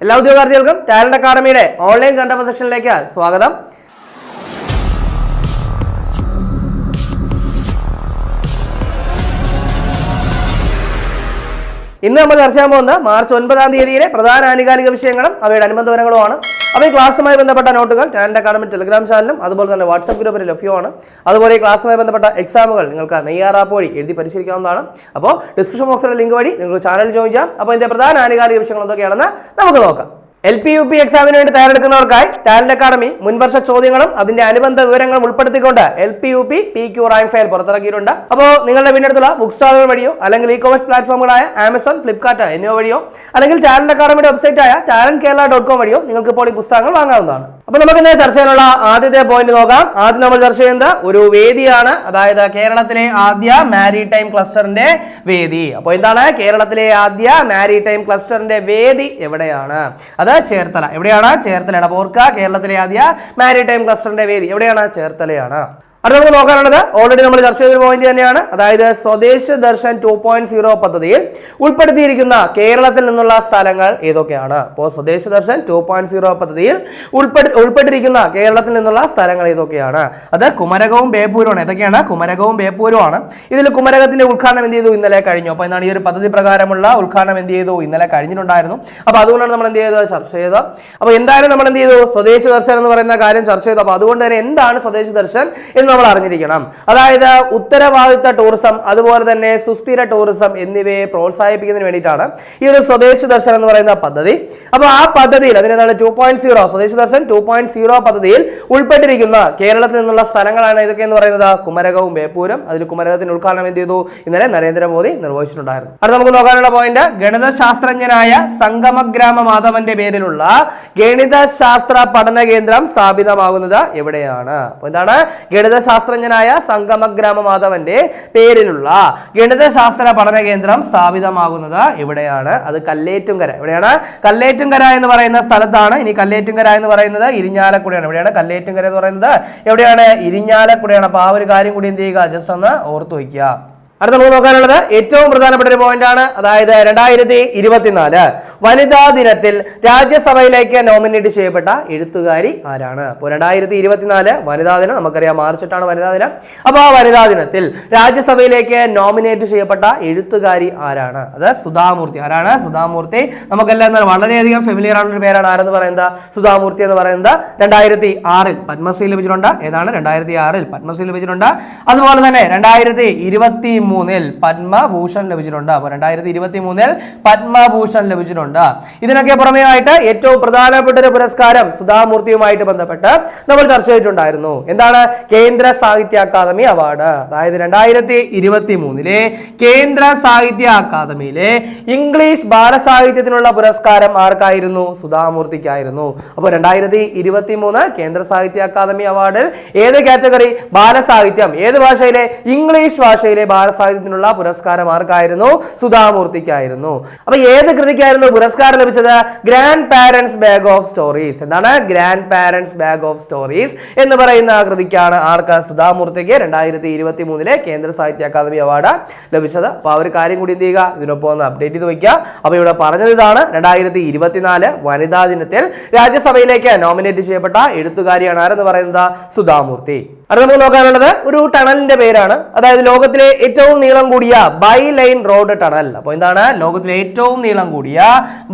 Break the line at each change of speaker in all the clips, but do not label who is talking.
എല്ലാ ഉദ്യോഗാർത്ഥികൾക്കും talent അക്കാഡമിയുടെ online content സെക്ഷനിലേക്ക് സ്വാഗതം. ഇന്ന് നമ്മൾ ചർച്ച ചെയ്യാൻ പോകുന്ന മാർച്ച് 9-ാം തീയതിയിലെ പ്രധാന ആനുകാലിക വിഷയങ്ങളും അവയുടെ അനുബന്ധ വിവരങ്ങളുമാണ്. അപ്പോൾ ഈ ക്ലാസ്സുമായി ബന്ധപ്പെട്ട നോട്ടുകൾ ടാലന്റ് അക്കാഡമി ടെലിഗ്രാം ചാനലും അതുപോലെ തന്നെ വാട്സ്ആപ്പ് ഗ്രൂപ്പിൽ ലഭ്യമാണ്. അതുപോലെ ഈ ക്ലാസ്സുമായി ബന്ധപ്പെട്ട എക്സാമുകൾ നിങ്ങൾക്ക് നെയ്യാർ ആപ്പ് വഴി എഴുതി പരിശീലിക്കാവുന്നതാണ്. അപ്പോൾ ഡിസ്ക്രിപ്ഷൻ ബോക്സിലെ ലിങ്ക് വഴി നിങ്ങൾക്ക് ചാനൽ ജോയിൻ ചെയ്യാം. അപ്പോൾ ഇതിന്റെ പ്രധാന ആനുകാലിക വിഷയങ്ങൾ എന്തൊക്കെയാണെന്ന് നമുക്ക് നോക്കാം. LP-UP എക്സാമിന് വേണ്ടി തയ്യാറെടുക്കുന്നവർക്കായി ടാലന്റ് അക്കാഡമി മുൻവർഷ ചോദ്യങ്ങളും അതിന്റെ അനുബന്ധ വിവരങ്ങളും ഉൾപ്പെടുത്തിക്കൊണ്ട് LP-UP PQ റാങ്ക് ഫയൽ പുറത്തിറക്കിയിട്ടുണ്ട്. അപ്പോൾ നിങ്ങളുടെ വീടിനടുത്തുള്ള ബുക്ക് സ്റ്റാളുകൾ വഴിയോ അല്ലെങ്കിൽ e-commerce പ്ലാറ്റ്ഫോമുകളായ ആമസോൺ, ഫ്ലിപ്കാർട്ട് എന്നിവ വഴിയോ അല്ലെങ്കിൽ ടാലന്റ് അക്കാഡമിയുടെ വെബ്സൈറ്റായ talentkerala.com വഴിയോ നിങ്ങൾക്ക് ഇപ്പോൾ ഈ പുസ്തകങ്ങൾ വാങ്ങാവുന്നതാണ്. അപ്പോൾ നമുക്ക് ഇന്ന് ചർച്ച ചെയ്യാനുള്ള ആദ്യത്തെ പോയിന്റ് നോക്കാം. ആദ്യം നമ്മൾ ചർച്ച ചെയ്യുന്നത് ഒരു വേദിയാണ്, അതായത് കേരളത്തിലെ ആദ്യ മാരിടൈം ക്ലസ്റ്ററിന്റെ വേദി. അപ്പോൾ എന്താണ് കേരളത്തിലെ ആദ്യ മാരിടൈം ക്ലസ്റ്ററിന്റെ വേദി എവിടെയാണ്? അത് ചേർത്തല. എവിടെയാണ്? ചേർത്തലയാണ്. അപ്പോൾ ഓർക്കുക, കേരളത്തിലെ ആദ്യ മാരിടൈം ക്ലസ്റ്ററിന്റെ വേദി എവിടെയാണ്? ചേർത്തലയാണ്. അടുത്ത നമുക്ക് നോക്കാനുള്ളത് ഓൾറെഡി നമ്മൾ ചർച്ച ചെയ്തൊരു പോയിന്റ് തന്നെയാണ്, അതായത് സ്വദേശ് ദർശൻ 2.0 പദ്ധതിയിൽ ഉൾപ്പെടുത്തിയിരിക്കുന്ന കേരളത്തിൽ നിന്നുള്ള സ്ഥലങ്ങൾ ഏതൊക്കെയാണ്? അപ്പോൾ സ്വദേശ് ദർശൻ 2.0 പദ്ധതിയിൽ ഉൾപ്പെട്ടിരിക്കുന്ന കേരളത്തിൽ നിന്നുള്ള സ്ഥലങ്ങൾ ഏതൊക്കെയാണ്? അത് കുമരകവും ബേപ്പൂരുമാണ്. ഏതൊക്കെയാണ്? കുമരകവും ബേപ്പൂരുമാണ്. ഇതിൽ കുമരകത്തിന്റെ ഉദ്ഘാടനം എന്ത് ചെയ്തു? ഇന്നലെ കഴിഞ്ഞു. അപ്പോൾ എന്താണ് ഈ ഒരു പദ്ധതി പ്രകാരമുള്ള ഉദ്ഘാടനം എന്ത് ചെയ്തു? ഇന്നലെ കഴിഞ്ഞിട്ടുണ്ടായിരുന്നു. അപ്പോൾ അതുകൊണ്ടാണ് നമ്മൾ എന്ത് ചെയ്തത്? ചർച്ച ചെയ്തത്. അപ്പോൾ എന്തായാലും നമ്മൾ എന്ത് ചെയ്തു? സ്വദേശ് ദർശൻ എന്ന് പറയുന്ന കാര്യം ചർച്ച ചെയ്തു. അപ്പോൾ അതുകൊണ്ട് തന്നെ എന്താണ് സ്വദേശ് ദർശൻ എന്ന് നമ്മൾ അറിഞ്ഞിരിക്കണം. അതായത് ഉത്തരവാദിത്ത ടൂറിസം അതുപോലെ തന്നെ സുസ്ഥിര ടൂറിസം എന്നിവയെ പ്രോത്സാഹിപ്പിക്കുന്നതിന് വേണ്ടിയിട്ടാണ് ഈ ഒരു സ്വദേശ് ദർശൻ എന്ന് പറയുന്ന പദ്ധതി. അപ്പോൾ ആ പദ്ധതിയിൽ അതിനെന്താണ് 2.0 സ്വദേശ് ദർശൻ 2.0 പദ്ധതിയിൽ ഉൾപ്പെട്ടിരിക്കുന്ന കേരളത്തിൽ നിന്നുള്ള സ്ഥലങ്ങളാണ് ഇതൊക്കെ എന്ന് പറയുന്നത് കുമരകവും ബേപ്പൂരും. അതിൽ കുമരകത്തിന്റെ ഉദ്ഘാടനം എന്ത് ചെയ്തു? ഇന്നലെ നരേന്ദ്രമോദി നിർവഹിച്ചിട്ടുണ്ടായിരുന്നു. അടുത്ത നമുക്ക് നോക്കാനുള്ള പോയിന്റ്, ഗണിതശാസ്ത്രജ്ഞനായ സംഗമഗ്രാമ മാധവന്റെ പേരിലുള്ള ഗണിതശാസ്ത്ര പഠന കേന്ദ്രം സ്ഥാപിതമാകുന്നത് എവിടെയാണ്? അപ്പോൾ എന്താണ് ഗണിതശാസ്ത്രജ്ഞനായ സംഗമഗ്രാമ മാധവന്റെ പേരിലുള്ള ഗണിതശാസ്ത്ര പഠന കേന്ദ്രം സ്ഥാപിതമാകുന്നത് എവിടെയാണ്? അത് കല്ലേറ്റുംകര. എവിടെയാണ്? കല്ലേറ്റുംകര എന്ന് പറയുന്ന സ്ഥലത്താണ്. ഇനി കല്ലേറ്റുംകര എന്ന് പറയുന്നത് ഇരിഞ്ഞാലക്കുടയാണ്. എവിടെയാണ് കല്ലേറ്റുംകര എന്ന് പറയുന്നത്? എവിടെയാണ്? ഇരിഞ്ഞാലക്കുടയാണ്. അപ്പൊ ആ ഒരു കാര്യം കൂടി എന്ത് ചെയ്യുക? ജസ്റ്റ് ഒന്ന് ഓർത്തു വയ്ക്കുക. അടുത്ത നമുക്ക് നോക്കാനുള്ളത് ഏറ്റവും പ്രധാനപ്പെട്ട ഒരു പോയിന്റ് ആണ്, അതായത് 2024 വനിതാ ദിനത്തിൽ രാജ്യസഭയിലേക്ക് നോമിനേറ്റ് ചെയ്യപ്പെട്ട എഴുത്തുകാരി ആരാണ്? അപ്പോൾ 2024 വനിതാ ദിനം, നമുക്കറിയാം മാർച്ച് 8 വനിതാ ദിനം. അപ്പോൾ ആ വനിതാ ദിനത്തിൽ രാജ്യസഭയിലേക്ക് നോമിനേറ്റ് ചെയ്യപ്പെട്ട എഴുത്തുകാരി ആരാണ്? അത് സുധാമൂർത്തി. ആരാണ്? സുധാമൂർത്തി. നമുക്കെല്ലാം വളരെയധികം ഫെമിലിയർ ആയിട്ടുള്ള ഒരു പേരാണ്. ആരെന്ന് പറയുന്നത്? സുധാമൂർത്തി എന്ന് പറയുന്നത് 2006 പത്മശ്രീ ലഭിച്ചിട്ടുണ്ട്. ഏതാണ്? 2006 പത്മശ്രീ ലഭിച്ചിട്ടുണ്ട്. അതുപോലെ തന്നെ 2023 പത്മഭൂഷൺ ലഭിച്ചിട്ടുണ്ട്. അപ്പോൾ 2023 പത്മഭൂഷൺ ലഭിച്ചിട്ടുണ്ട്. ഇതിനൊക്കെ പുറമേ ആയിട്ട് ഏറ്റവും പ്രധാനപ്പെട്ട ഒരു പുരസ്കാരം സുധാമൂർത്തിയുമായിട്ട് ബന്ധപ്പെട്ട് നമ്മൾ ചർച്ച ചെയ്തിട്ടുണ്ടായിരുന്നു. എന്താണ്? കേന്ദ്ര സാഹിത്യ അക്കാദമി അവാർഡ്. അതായത് 2023 കേന്ദ്ര സാഹിത്യ അക്കാദമിയിലെ ഇംഗ്ലീഷ് ബാലസാഹിത്യത്തിനുള്ള പുരസ്കാരം ആർക്കായിരുന്നു? സുധാമൂർത്തിക്കായിരുന്നു. അപ്പോൾ 2023 കേന്ദ്ര സാഹിത്യ അക്കാദമി അവാർഡിൽ ഏത് കാറ്റഗറി? ബാലസാഹിത്യം. ഏത് ഭാഷയിലെ? ഇംഗ്ലീഷ് ഭാഷയിലെ സാഹിത്യത്തിനുള്ള പുരസ്കാരം ആർക്കായിരുന്നു? സുധാമൂർത്തിക്കായിരുന്നു. അപ്പൊ ഏത് കൃതിക്കായിരുന്നു പുരസ്കാരം ലഭിച്ചത്? Grand parents bag of stories. എന്താണ്? Grand parents bag of stories എന്ന് പറയുന്ന കൃതിക്കാണ് ആർക്ക്? സുധാമൂർത്തിക്ക് 2023 കേന്ദ്ര സാഹിത്യ അക്കാദമി അവാർഡ് ലഭിച്ചത്. അപ്പൊ ആ ഒരു കാര്യം കൂടി എന്ത് ചെയ്യുക? ഇതിനൊപ്പം ഒന്ന് അപ്ഡേറ്റ് ചെയ്ത് വയ്ക്കുക. അപ്പൊ ഇവിടെ പറഞ്ഞത് ഇതാണ്, 2024 വനിതാ ദിനത്തിൽ രാജ്യസഭയിലേക്ക് നോമിനേറ്റ് ചെയ്യപ്പെട്ട എഴുത്തുകാരിയാണ് ആരെന്ന് പറയുന്നത്? സുധാമൂർത്തി. അടുത്ത നമുക്ക് നോക്കാനുള്ളത് ഒരു ടണലിന്റെ പേരാണ്, അതായത് ലോകത്തിലെ ഏറ്റവും നീളം കൂടിയ ബൈ ലൈൻ റോഡ് ടണൽ. അപ്പോൾ എന്താണ്? ലോകത്തിലെ ഏറ്റവും നീളം കൂടിയ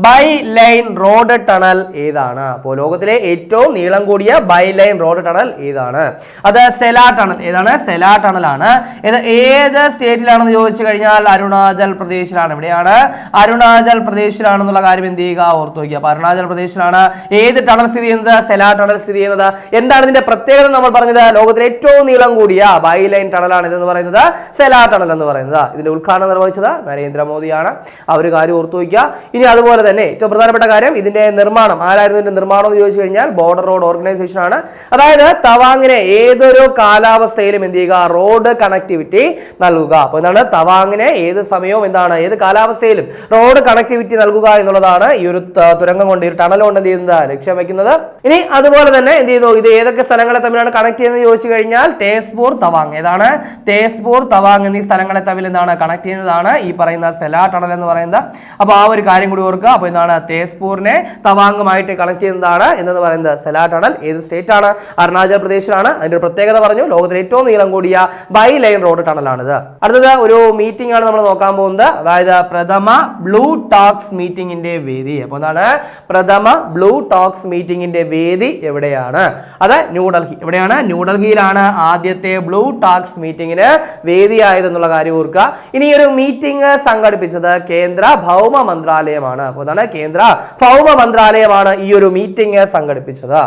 ബൈ ലൈൻ റോഡ് ടണൽ ഏതാണ്? അപ്പോൾ ലോകത്തിലെ ഏറ്റവും നീളം കൂടിയ ബൈ ലൈൻ റോഡ് ടണൽ ഏതാണ്? അത് സെലാ ടണൽ. ഏതാണ്? സെലാ ടണലാണ്. ഇത് ഏത് സ്റ്റേറ്റിലാണെന്ന് ചോദിച്ചു കഴിഞ്ഞാൽ അരുണാചൽ പ്രദേശിലാണ്. എവിടെയാണ്? അരുണാചൽ പ്രദേശിലാണെന്നുള്ള കാര്യം എന്ത് ചെയ്യുക? ഓർത്തു വയ്ക്കുക. അപ്പൊ അരുണാചൽ പ്രദേശിലാണ് ഏത് ടണൽ സ്ഥിതി ചെയ്യുന്നത്? സെലാ ടണൽ സ്ഥിതി ചെയ്യുന്നത്. എന്താണ് ഇതിന്റെ പ്രത്യേകത? നമ്മൾ പറഞ്ഞത് ലോകത്തിലെ ഏറ്റവും നീളം കൂടിയ ബൈ ലൈൻ ടണലാണ് ഇതെന്ന് പറയുന്നത് സെലാ ടണൽ എന്ന് പറയുന്നത്. ഇതിന്റെ ഉദ്ഘാടനം നിർവഹിച്ചത് നരേന്ദ്രമോദിയാണ്. ആ ഒരു കാര്യം ഓർത്തു വയ്ക്കുക. ഇനി അതുപോലെ തന്നെ ഏറ്റവും പ്രധാനപ്പെട്ട കാര്യം, ഇതിന്റെ നിർമ്മാണം ആരായിരുന്നു? ഇതിന്റെ നിർമ്മാണം എന്ന് ചോദിച്ചു കഴിഞ്ഞാൽ ബോർഡർ റോഡ് ഓർഗനൈസേഷൻ ആണ്. അതായത് തവാങ്ങിനെ ഏതൊരു കാലാവസ്ഥയിലും എന്ത് ചെയ്യുക? റോഡ് കണക്ടിവിറ്റി നൽകുക. അപ്പോൾ എന്താണ്? തവാങ്ങിനെ ഏത് സമയവും എന്താണ്? ഏത് കാലാവസ്ഥയിലും റോഡ് കണക്ടിവിറ്റി നൽകുക എന്നുള്ളതാണ് ഈ ഒരു തുരങ്കം കൊണ്ട്, ഈ ഒരു ടണൽ കൊണ്ട് എന്ത് ചെയ്യുന്നത്? ലക്ഷ്യം വെക്കുന്നത്. ഇനി അതുപോലെ തന്നെ എന്ത് ചെയ്യുന്നു? ഇത് ഏതൊക്കെ സ്ഥലങ്ങളെ തമ്മിലാണ് കണക്ട് ചെയ്യുന്നത് ചോദിച്ചു കഴിഞ്ഞാൽ തേസ്പൂർ തവാങ്. ഏതാണ്? തേസ്പൂർ തവാങ് എന്നീ സ്ഥലങ്ങളെ തമ്മിൽ എന്താണ് കണക്ട് ചെയ്യുന്നതാണ് ഈ പറയുന്ന സെലാ ടണൽ എന്ന് പറയുന്നത്. അപ്പോൾ ആ ഒരു കാര്യം കൂടി ഓർക്കുക. അപ്പോൾ എന്താണ് തേസ്പൂരിനെ തവാങ്ങുമായിട്ട് കണക്ട് ചെയ്യുന്നതാണ് എന്ന് പറയുന്നത് സെലാ ടണൽ. ഏത് സ്റ്റേറ്റ് ആണ്? അരുണാചൽ പ്രദേശിലാണ്. അതിന്റെ പ്രത്യേകത പറഞ്ഞു, ലോകത്തിലെ ഏറ്റവും നീളം കൂടിയ ബൈ ലൈൻ റോഡ് ടണലാണിത്. അടുത്തത് ഒരു മീറ്റിംഗ് ആണ് നമ്മൾ നോക്കാൻ പോകുന്നത്. അതായത് പ്രഥമ ബ്ലൂ ടോക്സ് മീറ്റിംഗിന്റെ വേദി. അപ്പോൾ എന്താണ് പ്രഥമ ബ്ലൂ ടോക്സ് മീറ്റിംഗിന്റെ വേദി എവിടെയാണ്? അത് ന്യൂഡൽഹി. എവിടെയാണ്? ന്യൂഡൽഹിയിലാണ് ആദ്യത്തെ ബ്ലൂ ടോക്സ് മീറ്റിംഗിന് വേദിയായതെന്നുള്ള കാര്യം ഓർക്കുക. ഇനി ഒരു മീറ്റിംഗ് സംഘടിപ്പിച്ചത് കേന്ദ്ര ഭൗമ മന്ത്രാലയമാണ്. അപ്പോൾ അതാണ് കേന്ദ്ര ഭൗമ മന്ത്രാലയമാണ് ഈ ഒരു മീറ്റിംഗ് സംഘടിപ്പിച്ചത്.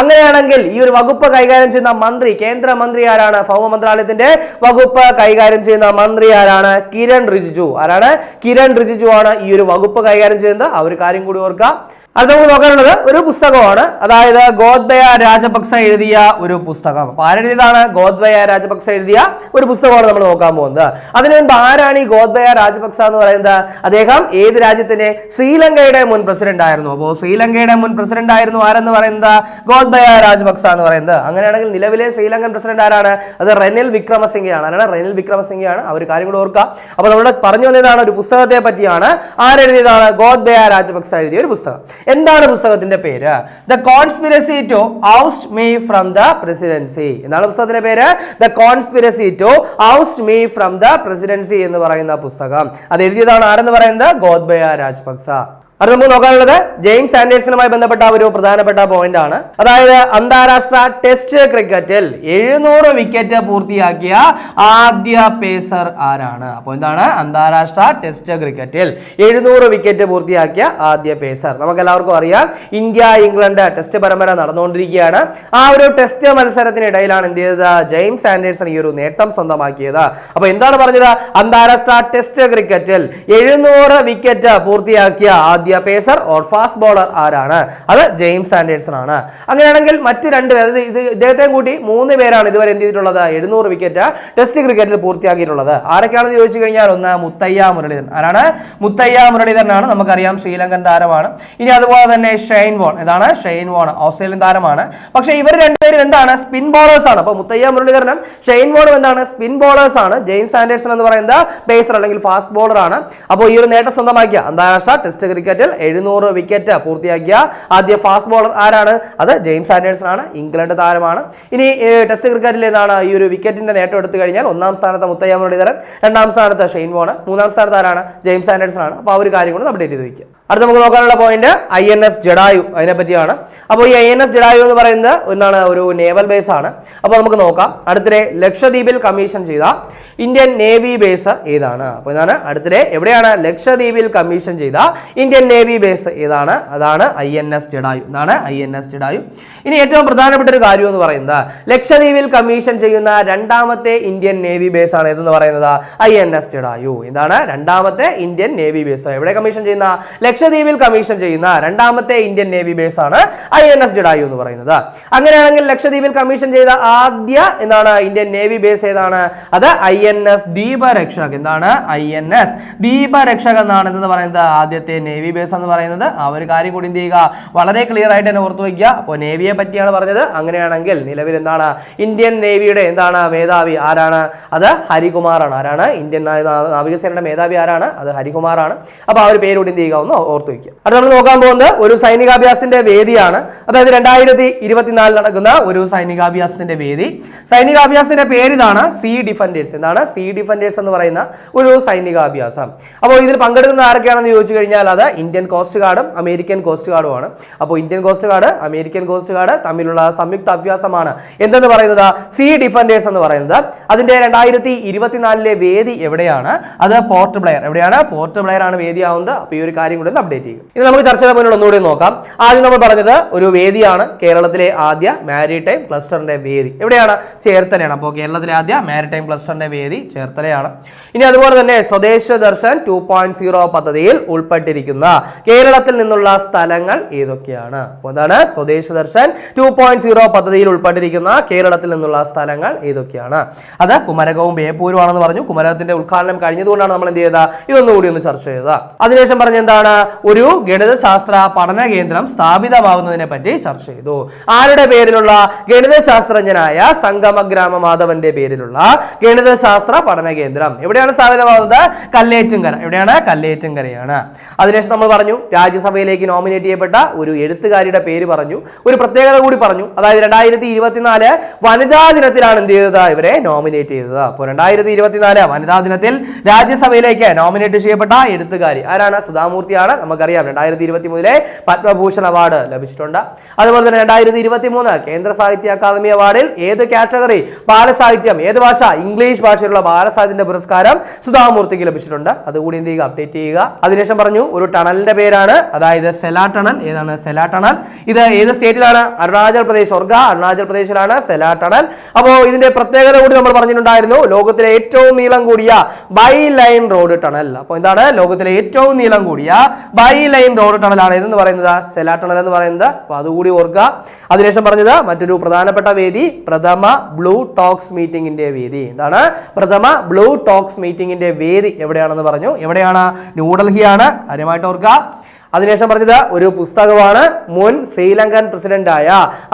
അങ്ങനെയാണെങ്കിൽ ഈ ഒരു വകുപ്പ് കൈകാര്യം ചെയ്യുന്ന മന്ത്രി, കേന്ദ്ര മന്ത്രി ആരാണ്? ഭൗമ മന്ത്രാലയത്തിന്റെ വകുപ്പ് കൈകാര്യം ചെയ്യുന്ന മന്ത്രി ആരാണ്? കിരൺ റിജിജു. ആരാണ്? കിരൺ റിജിജു ആണ് ഈ ഒരു വകുപ്പ് കൈകാര്യം ചെയ്യുന്നത്. ആ ഒരു കാര്യം കൂടി ഓർക്കുക. അത് നമുക്ക് നോക്കാനുള്ളത് ഒരു പുസ്തകമാണ്. അതായത് ഗോദ്ബയ രാജപക്സ എഴുതിയ ഒരു പുസ്തകം. അപ്പൊ ആരെഴുതിയതാണ്? ഗോദ്ബയ രാജപക്സ എഴുതിയ ഒരു പുസ്തകമാണ് നമ്മൾ നോക്കാൻ പോകുന്നത്. അതിനു മുൻപ് ആരാണ് ഈ ഗോദ്ബയ രാജപക്സ എന്ന് പറയുന്നത്? അദ്ദേഹം ഏത് രാജ്യത്തിന്റെ? ശ്രീലങ്കയുടെ മുൻ പ്രസിഡന്റ് ആയിരുന്നു. അപ്പോൾ ശ്രീലങ്കയുടെ മുൻ പ്രസിഡന്റ് ആയിരുന്നു ആരെന്ന് പറയുന്നത്? ഗോദ്ബയ രാജപക്സ എന്ന് പറയുന്നത്. അങ്ങനെയാണെങ്കിൽ നിലവിലെ ശ്രീലങ്കൻ പ്രസിഡന്റ് ആരാണ്? അത് റെനിൽ വിക്രമസിംഗയാണ്. ആരാണ്? റെനിൽ വിക്രമസിംഗയാണ്. ആ ഒരു കാര്യം കൂടെ ഓർക്കുക. അപ്പൊ നമ്മുടെ പറഞ്ഞു വന്നതാണ് ഒരു പുസ്തകത്തെ പറ്റിയാണ്. ആരെഴുതിയതാണ്? ഗോദ്ബയ രാജപക്സ എഴുതിയ ഒരു പുസ്തകം. എന്താണ് പുസ്തകത്തിന്റെ പേര്? The conspiracy to oust me from the presidency. എന്താണ് പുസ്തകത്തിന്റെ പേര്? The conspiracy to oust me from the presidency എന്ന് പറയുന്ന പുസ്തകം. അത് എഴുതിയതാണ് ആരെന്ന് പറയുന്നത്? ഗോദ്ബയ രാജപക്സ. അത് നമുക്ക് നോക്കാനുള്ളത് ജെയിംസ് ആൻഡേഴ്സണുമായി ബന്ധപ്പെട്ട ഒരു പ്രധാനപ്പെട്ട പോയിന്റ് ആണ്. അതായത് അന്താരാഷ്ട്ര ടെസ്റ്റ് ക്രിക്കറ്റിൽ 700 വിക്കറ്റ് പൂർത്തിയാക്കിയ ആദ്യ പേസർ ആരാണ്? അപ്പോൾ എന്താണ്? അന്താരാഷ്ട്ര ടെസ്റ്റ് ക്രിക്കറ്റിൽ 700 വിക്കറ്റ് പൂർത്തിയാക്കിയ ആദ്യ പേസർ. നമുക്ക് എല്ലാവർക്കും അറിയാം, ഇന്ത്യ ഇംഗ്ലണ്ട് ടെസ്റ്റ് പരമ്പര നടന്നുകൊണ്ടിരിക്കുകയാണ്. ആ ഒരു ടെസ്റ്റ് മത്സരത്തിനിടയിലാണ് എന്ത് ചെയ്തത്? ജെയിംസ് ആൻഡേഴ്സൺ ഈ ഒരു നേട്ടം സ്വന്തമാക്കിയത്. അപ്പൊ എന്താണ് പറഞ്ഞത്? അന്താരാഷ്ട്ര ടെസ്റ്റ് ക്രിക്കറ്റിൽ 700 വിക്കറ്റ് പൂർത്തിയാക്കിയ ആദ്യ പേസർ ഓർ ഫാസ്റ്റ് ബോളർ ആരാണ്? അത് ജെയിംസ് ആൻഡേഴ്സൺ ആണ്. അങ്ങനെയാണെങ്കിൽ മറ്റ് 2 പേർ, ഇദ്ദേഹത്തെ കൂട്ടി 3 പേരാണ് ഇതുവരെ എന്ത് ചെയ്തിട്ടുള്ളത്? 700 വിക്കറ്റ് ടെസ്റ്റ് ക്രിക്കറ്റിൽ പൂർത്തിയാക്കിയിട്ടുള്ളത്. ആരൊക്കെയാണെന്ന് ചോദിച്ചു കഴിഞ്ഞാൽ ഒന്ന് മുത്തയ്യ മുരളീധരൻ. ആരാണ്? മുത്തയ്യ മുരളീധരനാണ്. നമുക്കറിയാം ശ്രീലങ്കൻ താരമാണ്. ഇനി അതുപോലെ തന്നെ ഷെയ്ൻ വോൺ. എന്താണ്? ഷെയ്ൻ വോൺ ഓസ്ട്രേലിയൻ താരമാണ്. പക്ഷേ ഇവർ രണ്ടുപേരും എന്താണ്? സ്പിൻ ബോളേഴ്സ് ആണ്. അപ്പൊ മുത്തയ്യ മുരളീധരനും ഷെയ്ൻ വോണും എന്താണ്? സ്പിൻ ബോളേഴ്സ് ആണ്. ജെയിംസ് ആൻഡേഴ്സൺ എന്ന് പറയുന്നത് പേസർ അല്ലെങ്കിൽ ഫാസ്റ്റ് ബോളർ ആണ്. അപ്പോൾ ഈ ഒരു നേട്ടം സ്വന്തമാക്കിയ അന്താരാഷ്ട്ര ടെസ്റ്റ് ക്രിക്കറ്റിൽ 700 വിക്കറ്റ് പൂർത്തിയാക്കിയ ആദ്യ ഫാസ്റ്റ് ബോളർ ആരാണ്? അത് ജെയിംസ് ആൻഡേഴ്സൺ ആണ്. ഇംഗ്ലണ്ട് താരമാണ്. ഇനി ടെസ്റ്റ് ക്രിക്കറ്റിൽ ഏതാണ് ഈ ഒരു വിക്കറ്റിന്റെ നേട്ടം എടുത്തു കഴിഞ്ഞാൽ 1ാം സ്ഥാനത്ത് മുത്തയ്യ മുരളീധരൻ, 2ാം സ്ഥാനത്ത് ഷെയ്ൻ വോൺ, 3ാം സ്ഥാനത്ത് ആരാണ്? ജെയിംസ് ആൻഡേഴ്സൺ ആണ്. അപ്പോൾ ആ ഒരു കാര്യം കൂടെ അപ്ഡേറ്റ് ചെയ്ത് വയ്ക്കുക. അടുത്ത നമുക്ക് നോക്കാനുള്ള പോയിന്റ് INS ജഡായു. അതിനെ പറ്റിയാണ്. അപ്പോൾ ഈ INS ജഡായു എന്ന് പറയുന്നത് എന്താണ്? ഒരു നേവൽ ബേസ് ആണ്. അപ്പോൾ നമുക്ക് നോക്കാം. അടുത്തിടെ ലക്ഷദ്വീപിൽ കമ്മീഷൻ ചെയ്ത ഇന്ത്യൻ നേവി ബേസ് ഏതാണ്? അപ്പോൾ ഇതാണ് അടുത്തിടെ എവിടെയാണ്? ലക്ഷദ്വീപിൽ കമ്മീഷൻ ചെയ്ത ഇന്ത്യൻ നേവി ബേസ് ഏതാണ്? അതാണ് INS ജഡായു. എന്താണ്? INS ജഡായു. ഇനി ഏറ്റവും പ്രധാനപ്പെട്ട ഒരു കാര്യം എന്ന് പറയുന്നത് ലക്ഷദ്വീപിൽ കമ്മീഷൻ ചെയ്യുന്ന 2ാമത്തെ ഇന്ത്യൻ നേവി ബേസ് ആണ് ഏതെന്ന് പറയുന്നത്? INS ജഡായു. ഇതാണ് 2ാമത്തെ ഇന്ത്യൻ നേവി ബേസ്. എവിടെ കമ്മീഷൻ ചെയ്യുന്ന? ലക്ഷദ്വീപിൽ കമ്മീഷൻ ചെയ്യുന്ന 2ാമത്തെ ഇന്ത്യൻ നേവി ബേസ് ആണ് INS ജഡായു എന്ന് പറയുന്നത്. അങ്ങനെയാണെങ്കിൽ ലക്ഷദ്വീപിൽ കമ്മീഷൻ ചെയ്ത ആദ്യ എന്താണ് ഇന്ത്യൻ നേവി ബേസ് ഏതാണ്? അത് INS ദീപരക്ഷക്. എന്താണ്? INS ദീപരക്ഷക് എന്നാണ് എന്ന് പറയുന്നത് ആദ്യത്തെ നേവി ബേസ് എന്ന് പറയുന്നത്. ആ ഒരു കാര്യം കൂടി എന്ത് ചെയ്യുക? വളരെ ക്ലിയർ ആയിട്ട് തന്നെ ഓർത്തു വയ്ക്കുക. അപ്പോൾ നേവിയെ പറ്റിയാണ് പറഞ്ഞത്. അങ്ങനെയാണെങ്കിൽ നിലവിൽ എന്താണ് ഇന്ത്യൻ നേവിയുടെ എന്താണ് മേധാവി ആരാണ്? അത് ഹരികുമാറാണ്. ആരാണ്? ഇന്ത്യൻ നാവികസേനയുടെ മേധാവി ആരാണ്? അത് ഹരികുമാറാണ്. അപ്പോൾ ആ ഒരു പേര് കൂടി എന്ത് ചെയ്യുക? ഒന്ന് ഓർത്തു വയ്ക്കുക. അത് നമ്മൾ നോക്കാൻ പോകുന്നത് ഒരു സൈനികാഭ്യാസത്തിന്റെ വേദിയാണ്. അതായത് 2024 നടക്കുന്ന ഒരു സൈനികാഭ്യാസത്തിന്റെ വേദി. സൈനികാഭ്യാസത്തിന്റെ പേര് ഇതാണ്, സീ ഡിഫൻഡേഴ്സ്. എന്താണ്? സീ ഡിഫൻഡേഴ്സ് എന്ന് പറയുന്ന ഒരു സൈനികാഭ്യാസം. അപ്പോൾ ഇതിൽ പങ്കെടുക്കുന്ന ആരൊക്കെയാണെന്ന് ചോദിച്ചു കഴിഞ്ഞാൽ അത് ഇന്ത്യൻ കോസ്റ്റ് ഗാർഡും അമേരിക്കൻ കോസ്റ്റ് ഗാർഡുമാണ്. അപ്പോൾ Indian coast guard, American coast guard തമ്മിലുള്ള സംയുക്ത അഭ്യാസമാണ് എന്തെന്ന് പറയുന്നത്? സീ ഡിഫൻഡേഴ്സ് എന്ന് പറയുന്നത്. അതിന്റെ 2024 വേദി എവിടെയാണ്? അത് പോർട്ട് ബ്ലെയർ. എവിടെയാണ്? പോർട്ട് ബ്ലെയർ ആണ് വേദിയാവുന്നത്. അപ്പോൾ ഈ ഒരു കാര്യം കൂടി ഒന്ന് അപ്ഡേറ്റ് ചെയ്യും. ഇനി നമുക്ക് ചർച്ചയുടെ മുന്നിൽ ഒന്നുകൂടി നോക്കാം. ആദ്യം നമ്മൾ പറഞ്ഞത് ഒരു വേദിയാണ്, കേരളത്തിലെ ആദ്യ മാരിടൈം ക്ലസ്റ്ററിന്റെ വേദി എവിടെയാണ്? ചേർത്തലയാണ്. അപ്പോൾ കേരളത്തിലെ ആദ്യ മാരിടൈം ക്ലസ്റ്ററിന്റെ വേദി ചേർത്തലയാണ്. ഇനി അതുപോലെ തന്നെ സ്വദേശ ദർശൻ 2.0 പദ്ധതിയിൽ ഉൾപ്പെട്ടിരിക്കുന്ന കേരളത്തിൽ നിന്നുള്ള സ്ഥലങ്ങൾ ഏതൊക്കെയാണ്? അപ്പോൾ എന്താണ് സ്വദേശ് ദർശൻ 2.0 പദ്ധതിയിൽ ഉൾപ്പെട്ടിരിക്കുന്ന കേരളത്തിൽ നിന്നുള്ള സ്ഥലങ്ങൾ ഏതൊക്കെയാണ്? അത് കുമരകവും ബേപ്പൂരും ആണെന്ന് പറഞ്ഞു. കുമരകത്തിന്റെ ഉദ്ഘാടനം കഴിഞ്ഞതുകൊണ്ടാണ് നമ്മൾ എന്ത് ചെയ്തത്, ഇതൊന്നുകൂടി ഒന്ന് ചർച്ച ചെയ്തത്. അതിനുശേഷം പറഞ്ഞ എന്താണ്, ഒരു ഗണിതശാസ്ത്ര പഠന കേന്ദ്രം സ്ഥാപിതമാകുന്നതിനെ പറ്റി ചർച്ച ചെയ്തു. ആരുടെ പേരിലുള്ള? ഗണിതശാസ്ത്രജ്ഞനായ സംഗമഗ്രാമ മാധവന്റെ പേരിലുള്ള ഗണിതശാസ്ത്ര പഠന കേന്ദ്രം എവിടെയാണ് സ്ഥാപിതമാകുന്നത്? കല്ലേറ്റുംകര. എവിടെയാണ്? കല്ലേറ്റുംകരയാണ്. അതിനുശേഷം നമ്മൾ പറഞ്ഞു രാജ്യസഭയിലേക്ക് നോമിനേറ്റ് ചെയ്യപ്പെട്ട ഒരു എഴുത്തുകാരിയുടെ പേര് പറഞ്ഞു. ഒരു പ്രത്യേകത കൂടി പറഞ്ഞു, അതായത് 2024 വനിതാ ദിനത്തിലാണ് എന്ത് ചെയ്തത്, ഇവരെ നോമിനേറ്റ് ചെയ്തത്. അപ്പോൾ 2024 വനിതാ ദിനത്തിൽ രാജ്യസഭയിലേക്ക് നോമിനേറ്റ് ചെയ്യപ്പെട്ട എഴുത്തുകാരി ആരാണ്? സുധാമൂർത്തിയാണ്. നമുക്കറിയാം 2023 പത്മഭൂഷൺ അവാർഡ് ലഭിച്ചിട്ടുണ്ട്. അതുപോലെ തന്നെ 2023 കേന്ദ്ര സാഹിത്യ അക്കാദമി അവാർഡിൽ ഏത് കാറ്റഗറി? ബാലസാഹിത്യം. ഏത് ഭാഷ? ഇംഗ്ലീഷ് ഭാഷയിലുള്ള ബാലസാഹിത്യ പുരസ്കാരം സുധാമൂർത്തിക്ക് ലഭിച്ചിട്ടുണ്ട്. അതുകൂടി എന്ത് ചെയ്യുക, അപ്ഡേറ്റ് ചെയ്യുക. അതിനുശേഷം പറഞ്ഞു ഒരു ടണലിന്റെ പേരാണ്, അതായത് സെലാ ടണൽ. ഏതാണ് സെലാ ടണൽ? ഇത് ഏത് സ്റ്റേറ്റിലാണ്? അരുണാചൽ പ്രദേശ്. അരുണാചൽ പ്രദേശിലാണ് സെലാ ടണൽ. അപ്പോൾ ഇതിന്റെ പ്രത്യേകത കൂടി നമ്മൾ പറഞ്ഞിട്ടുണ്ടായിരുന്നു, ലോകത്തിലെ ഏറ്റവും നീളം കൂടിയ ബൈ ലൈൻ റോഡ് ടണൽ. അപ്പോൾ എന്താണ് ലോകത്തിലെ ഏറ്റവും നീളം കൂടിയ ബൈ ലൈൻ റോഡ് ടണൽ ആണ് എന്ന് പറയുന്നത് സെലാ ടണൽ എന്ന് പറയുന്നത്. അപ്പോൾ അതുകൂടി ഓർക്കുക. അതിനുശേഷം പറഞ്ഞത് മറ്റൊരു പ്രധാനപ്പെട്ട വേദി പ്രഥമ ബ്ലൂ ടോക്സ് മീറ്റിംഗിന്റെ വേദി. എന്താണ് പ്രഥമ ബ്ലൂ ടോക്സ് മീറ്റിംഗിന്റെ വേദി എവിടെയാണെന്ന് പറഞ്ഞു. എവിടെയാണ്? ന്യൂഡൽഹിയാണ്. കാര്യമായിട്ട് ഓർക്കുക. അതിനുശേഷം പറഞ്ഞത് ഒരു പുസ്തകമാണ്, മുൻ ശ്രീലങ്കൻ പ്രസിഡന്റായ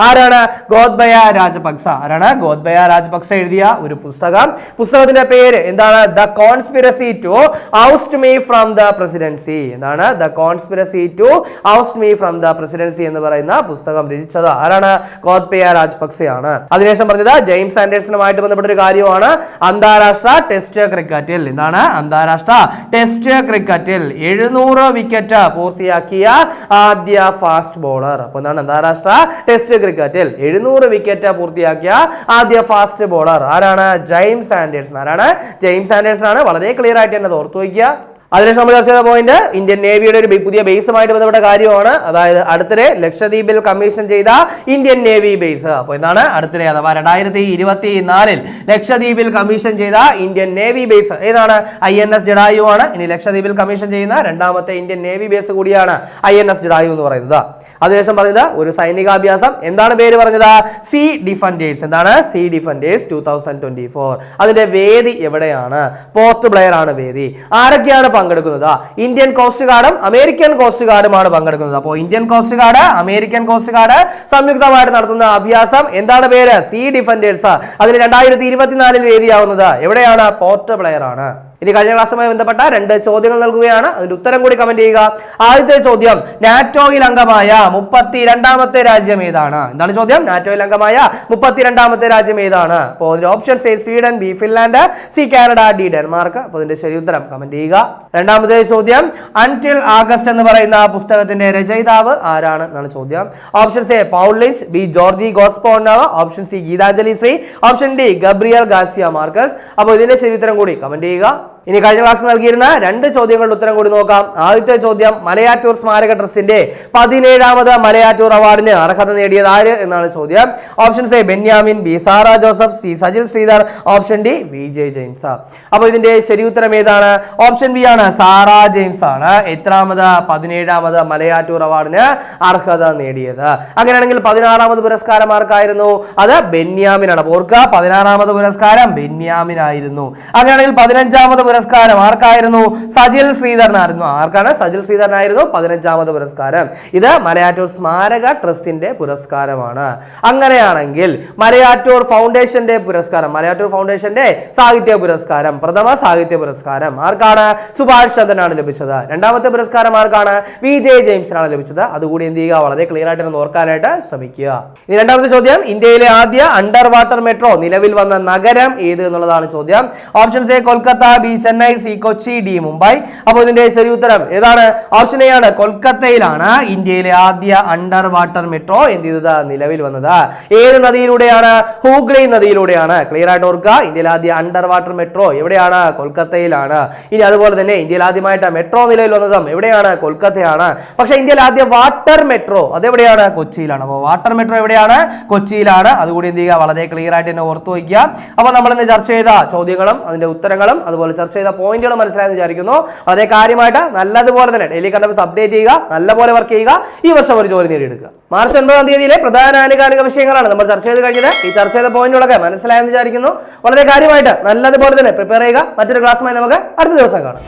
ആരാണ്? ഗോതബയ രാജപക്സ. ആരാണ്? ഗോതബയ രാജപക്സ എഴുതിയ ഒരു പുസ്തകം. പുസ്തകത്തിന്റെ പേര് എന്താണ്? The conspiracy to oust me from the presidency. എന്താണ്? The conspiracy to oust me from the presidency എന്ന് പറയുന്ന പുസ്തകം രചിച്ചത് ആരാണ്? ഗോതബയ രാജപക്സയാണ്. അതിനുശേഷം പറഞ്ഞത് ജെയിംസ് ആൻഡേഴ്സണുമായിട്ട് ബന്ധപ്പെട്ട ഒരു കാര്യമാണ്, അന്താരാഷ്ട്ര ടെസ്റ്റ് ക്രിക്കറ്റിൽ. എന്താണ്? അന്താരാഷ്ട്ര ടെസ്റ്റ് ക്രിക്കറ്റിൽ 700 വിക്കറ്റ് പൂർത്തി ആദ്യ ഫാസ്റ്റ് ബോളർ. അപ്പോൾ എന്താണ്? അന്താരാഷ്ട്ര ടെസ്റ്റ് ക്രിക്കറ്റിൽ 700 വിക്കറ്റ് പൂർത്തിയാക്കിയ ആദ്യ ഫാസ്റ്റ് ബോളർ ആരാണ്? James Anderson. ആരാണ്? ജെയിംസ് ആൻഡേഴ്സൺ ആണ്. വളരെ ക്ലിയർ ആയിട്ട് തന്നെ ഓർത്തു വയ്ക്കുക. അതിനുശേഷം നമ്മൾ ചർച്ച ചെയ്ത പോയിന്റ് ഇന്ത്യൻ നേവിയുടെ ഒരു പുതിയ ബേസുമായിട്ട് ബന്ധപ്പെട്ട കാര്യമാണ്, അതായത് അടുത്തിടെ ലക്ഷദ്വീപിൽ കമ്മീഷൻ ചെയ്ത ഇന്ത്യൻ നേവി ബേസ്. അപ്പോൾ എന്താണ് അടുത്തിടെ അഥവാ 2024 ലക്ഷദ്വീപിൽ കമ്മീഷൻ ചെയ്ത ഇന്ത്യൻ നേവി ബേസ് ഏതാണ്? INS ജഡായു ആണ്. ഇനി ലക്ഷദ്വീപിൽ കമ്മീഷൻ ചെയ്യുന്ന രണ്ടാമത്തെ ഇന്ത്യൻ നേവി ബേസ് കൂടിയാണ് INS ജഡായു എന്ന് പറയുന്നത്. അതിനുശേഷം പറഞ്ഞത് ഒരു സൈനികാഭ്യാസം. എന്താണ് പേര് പറഞ്ഞത്? Sea defenders. എന്താണ്? Sea defenders 2024. അതിന്റെ വേദി എവിടെയാണ്? പോർട്ട് ബ്ലെയർ ആണ് വേദി. ആരൊക്കെയാണ് പങ്കെടുക്കുന്നത്? ഇന്ത്യൻ കോസ്റ്റ് ഗാർഡും അമേരിക്കൻ കോസ്റ്റ് ഗാർഡുമാണ് പങ്കെടുക്കുന്നത്. അപ്പോൾ Indian coast guard, American coast guard സംയുക്തമായിട്ട് നടത്തുന്ന അഭ്യാസം എന്താണ് പേര്? Sea defenders. അതിന് 2024 വേദിയാവുന്നത് എവിടെയാണ്? പോർട്ട് ബ്ലെയർ ആണ്. ഇനി കഴിഞ്ഞ ക്ലാസ്സുമായി ബന്ധപ്പെട്ട 2 ചോദ്യങ്ങൾ നൽകുകയാണ്, അതിന്റെ ഉത്തരം കൂടി കമന്റ് ചെയ്യുക. ആദ്യത്തെ ചോദ്യം, നാറ്റോയിൽ അംഗമായ 32ാമത്തെ രാജ്യം ഏതാണ്? എന്താണ് ചോദ്യം? നാറ്റോയിൽ അംഗമായ 32ാമത്തെ രാജ്യം ഏതാണ്? അപ്പോൾ അതിന്റെ options A Sweden, B Finland, C Canada, D Denmark. അപ്പോൾ ഇതിന്റെ ശരി ഉത്തരം കമന്റ് ചെയ്യുക. രണ്ടാമത്തെ ചോദ്യം, അൺടിൽ ആഗസ്റ്റ് എന്ന് പറയുന്ന പുസ്തകത്തിന്റെ രചയിതാവ് ആരാണ് എന്നാണ് ചോദ്യം. Options A Paul Lynch, B Georgi Gospodinova, option C Geetanjali Shree, option D Gabriel Garcia Marquez. അപ്പോൾ ഇതിന്റെ ശരി ഉത്തരം കൂടി കമന്റ് ചെയ്യുക. ഇനി കഴിഞ്ഞ ക്ലാസ് നൽകിയിരുന്ന 2 ചോദ്യങ്ങളുടെ ഉത്തരം കൂടി നോക്കാം. ആദ്യത്തെ ചോദ്യം, മലയാറ്റൂർ സ്മാരക ട്രസ്റ്റിന്റെ 17ാമത് മലയാറ്റൂർ അവാർഡിന് അർഹത നേടിയത് ആര് എന്നാണ് ചോദ്യം. Options A Benyamin, B Sara Joseph, C Sajil Sreedhar, option D VJ James. അപ്പോൾ ഇതിന്റെ ശരി ഉത്തരം ഏതാണ്? ഓപ്ഷൻ ബി ആണ്, സാറ ജെയിംസ് ആണ് എത്രാമത് 17ാമത് മലയാറ്റൂർ അവാർഡിന് അർഹത നേടിയത്. അങ്ങനെയാണെങ്കിൽ 16ാമത് പുരസ്കാരം ആർക്കായിരുന്നു? അത് ബെന്യാമിനാണ്. ഓർക്കുക, 16ാമത് പുരസ്കാരം ബെന്യാമിനായിരുന്നു. അങ്ങനെയാണെങ്കിൽ 15ാമത് പുരസ്കാരം ആർക്കായിരുന്നു? സജിൽ ശ്രീധരനായിരുന്നു. ആർക്കാണ്? സജിൽ ശ്രീധരനായിരുന്നു 15ാമത് പുരസ്കാരം. ഇത് മലയാറ്റൂർ സ്മാരക ട്രസ്റ്റിന്റെ പുരസ്കാരമാണ്. അങ്ങനെയാണെങ്കിൽ മലയാറ്റൂർ ഫൗണ്ടേഷന്റെ പുരസ്കാരം, മലയാറ്റൂർ ഫൗണ്ടേഷന്റെ സാഹിത്യ പുരസ്കാരം, പ്രഥമ സാഹിത്യ പുരസ്കാരം ആർക്കാണ്? സുഭാഷ് ചന്ദ്രനാണ് ലഭിച്ചത്. രണ്ടാമത്തെ പുരസ്കാരം ആർക്കാണ്? വിജെ ജെയിംസിനാണ് ലഭിച്ചത്. അതുകൂടി എന്ത് ചെയ്യുക, വളരെ ക്ലിയർ ആയിട്ട് ഓർക്കാനായിട്ട് ശ്രമിക്കുക. ഇനി രണ്ടാമത്തെ ചോദ്യം, ഇന്ത്യയിലെ ആദ്യ അണ്ടർ വാട്ടർ മെട്രോ നിലവിൽ വന്ന നഗരം ഏത് എന്നുള്ളതാണ് ചോദ്യം. Options A Kolkata, B Chennai, C Kochi, D Mumbai. അപ്പോൾ ഇതിന്റെ ശരി ഉത്തരം ഏതാണ്? ഓപ്ഷൻ എ ആണ്, കൊൽക്കത്തയിലാണ് ഇന്ത്യയിലെ ആദ്യ അണ്ടർ വാട്ടർ മെട്രോ എന്ത് ചെയ്തത്? നിലവിൽ വന്നത്. ഏത് നദിയിലൂടെയാണ്? ഹൂഗ്ലി നദിയിലൂടെയാണ്. ക്ലിയർ ആയിട്ട് ഓർക്കുക, ഇന്ത്യയിലെ ആദ്യ അണ്ടർ വാട്ടർ മെട്രോ എവിടെയാണ്? കൊൽക്കത്തയിലാണ്. ഇനി അതുപോലെ തന്നെ ഇന്ത്യയിൽ ആദ്യമായിട്ട് മെട്രോ നിലവിൽ വന്നതും എവിടെയാണ്? കൊൽക്കത്തയാണ്. പക്ഷെ ഇന്ത്യയിൽ ആദ്യ വാട്ടർ മെട്രോ അതെവിടെയാണ്? കൊച്ചിയിലാണ്. അപ്പോൾ വാട്ടർ മെട്രോ എവിടെയാണ്? കൊച്ചിയിലാണ്. അതുകൂടി എന്ത് ചെയ്യുക, വളരെ ക്ലിയർ ആയിട്ട് തന്നെ ഓർത്തു വയ്ക്കുക. അപ്പോൾ നമ്മൾ ഇന്ന് ചർച്ച ചെയ്ത ചോദ്യങ്ങളും അതിന്റെ ഉത്തരങ്ങളും അതുപോലെ ചർച്ച ചർച്ച ചെയ്ത പോയിന്റുകൾ മനസ്സിലായെന്ന് വിചാരിക്കുന്നു. അതേ കാര്യമായിട്ട് നല്ലതുപോലെ തന്നെ ഡെയിലി കറണ്ട് അഫയേഴ്സ് അപ്ഡേറ്റ് ചെയ്യുക, നല്ലപോലെ വർക്ക് ചെയ്യുക, ഈ വർഷം ഒരു ജോലി നേടിയെടുക്കുക. മാർച്ച് 9 തീയതിയിലെ പ്രധാന ആനുകാലിക വിഷയങ്ങളാണ് നമ്മൾ ചർച്ച ചെയ്ത് കഴിഞ്ഞത്. ഈ ചർച്ച ചെയ്ത പോയിന്റുകളൊക്കെ മനസ്സിലായെന്ന് വിചാരിക്കുന്നു. വളരെ കാര്യമായിട്ട് നല്ലതുപോലെ തന്നെ പ്രിപ്പയർ ചെയ്യുക. മറ്റൊരു ക്ലാസ്സുമായി നമുക്ക് അടുത്ത ദിവസം കാണാം.